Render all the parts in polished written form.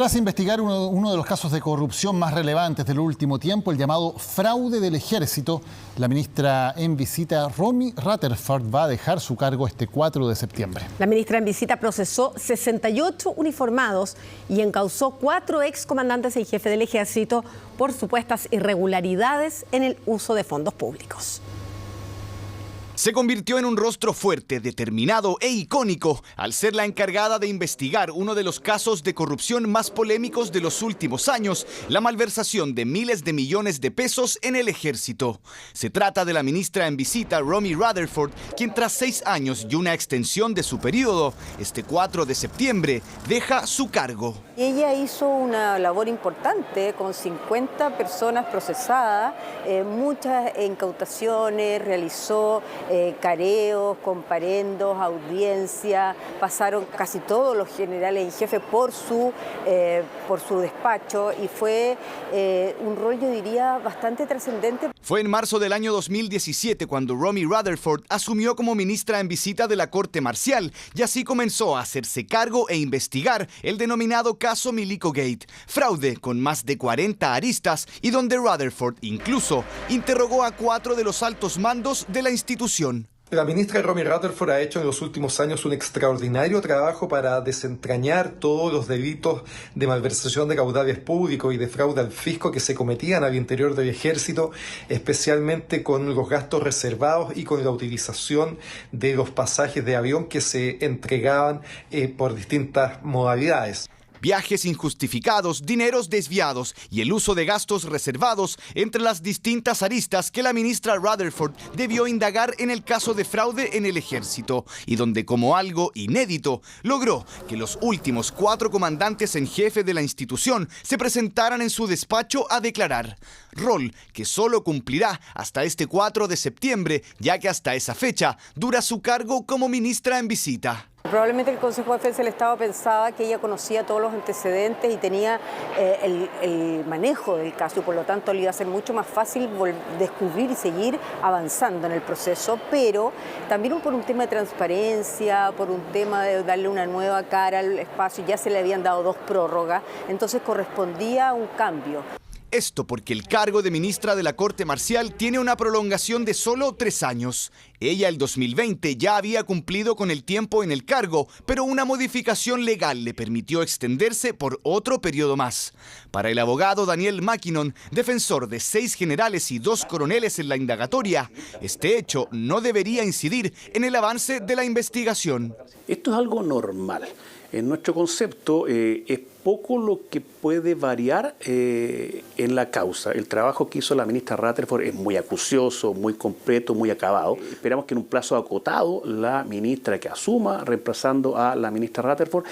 Tras investigar uno de los casos de corrupción más relevantes del último tiempo, el llamado fraude del ejército, la ministra en visita, Romy Rutherford, va a dejar su cargo este 4 de septiembre. La ministra en visita procesó 68 uniformados y encausó 4 excomandantes en jefe del ejército por supuestas irregularidades en el uso de fondos públicos. Se convirtió en un rostro fuerte, determinado e icónico al ser la encargada de investigar uno de los casos de corrupción más polémicos de los últimos años, la malversación de miles de millones de pesos en el ejército. Se trata de la ministra en visita, Romy Rutherford, quien tras 6 años y una extensión de su periodo, este 4 de septiembre, deja su cargo. Ella hizo una labor importante con 50 personas procesadas, muchas incautaciones, realizó careos, comparendos, audiencia, pasaron casi todos los generales en jefe por su despacho y fue un rol, yo diría, bastante trascendente. Fue en marzo del año 2017 cuando Romy Rutherford asumió como ministra en visita de la Corte Marcial y así comenzó a hacerse cargo e investigar el denominado caso Milico Gate, fraude con más de 40 aristas y donde Rutherford incluso interrogó a 4 de los altos mandos de la institución. La ministra Romy Rutherford ha hecho en los últimos años un extraordinario trabajo para desentrañar todos los delitos de malversación de caudales públicos y de fraude al fisco que se cometían al interior del ejército, especialmente con los gastos reservados y con la utilización de los pasajes de avión que se entregaban por distintas modalidades. Viajes injustificados, dineros desviados y el uso de gastos reservados entre las distintas aristas que la ministra Rutherford debió indagar en el caso de fraude en el ejército y donde, como algo inédito, logró que los últimos 4 comandantes en jefe de la institución se presentaran en su despacho a declarar, rol que solo cumplirá hasta este 4 de septiembre, ya que hasta esa fecha dura su cargo como ministra en visita. Probablemente el Consejo de Defensa del Estado pensaba que ella conocía todos los antecedentes y tenía el manejo del caso y por lo tanto le iba a ser mucho más fácil descubrir y seguir avanzando en el proceso, pero también por un tema de transparencia, por un tema de darle una nueva cara al espacio, ya se le habían dado 2 prórrogas, entonces correspondía un cambio. Esto porque el cargo de ministra de la Corte Marcial tiene una prolongación de solo 3 años. Ella el 2020 ya había cumplido con el tiempo en el cargo, pero una modificación legal le permitió extenderse por otro periodo más. Para el abogado Daniel Mackinnon, defensor de 6 generales y 2 coroneles en la indagatoria, este hecho no debería incidir en el avance de la investigación. Esto es algo normal. En nuestro concepto es poco lo que puede variar en la causa. El trabajo que hizo la ministra Rutherford es muy acucioso, muy completo, muy acabado. Esperamos que en un plazo acotado la ministra que asuma, reemplazando a la ministra Rutherford,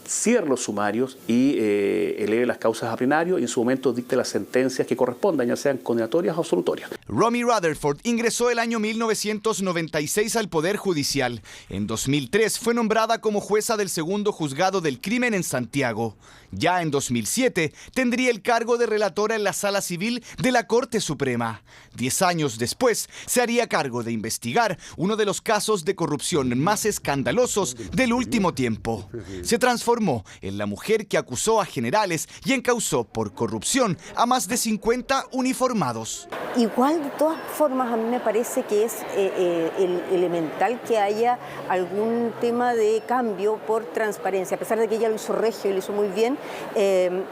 cierre los sumarios y eleve las causas a plenario y en su momento dicte las sentencias que correspondan, ya sean condenatorias o absolutorias. Romy Rutherford ingresó el año 1996 al Poder Judicial. En 2003 fue nombrada como jueza del segundo juzgado del crimen en Santiago. Ya en 2007 tendría el cargo de relatora en la Sala Civil de la Corte Suprema. 10 años después se haría cargo de investigar uno de los casos de corrupción más escandalosos del último tiempo. Se transformó en la mujer que acusó a generales y encausó por corrupción a más de 50 uniformados. Igual, de todas formas, a mí me parece que es elemental que haya algún tema de cambio por transparencia. A pesar de que ella lo hizo regio y lo hizo muy bien,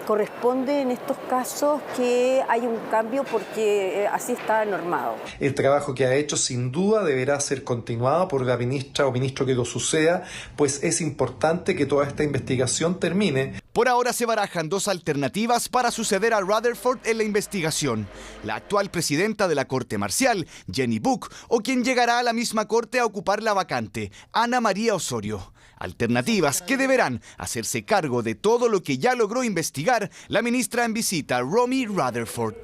corresponde en estos casos que haya un cambio porque así está normado. El trabajo que ha hecho sin duda deberá ser continuado por la ministra o ministro que lo suceda, pues es importante que toda esta investigación termine. Por ahora se barajan 2 alternativas para suceder a Rutherford en la investigación. La actual presidenta de la Corte Marcial, Jenny Book, o quien llegará a la misma corte a ocupar la vacante, Ana María Osorio. Alternativas que deberán hacerse cargo de todo lo que ya logró investigar la ministra en visita, Romy Rutherford.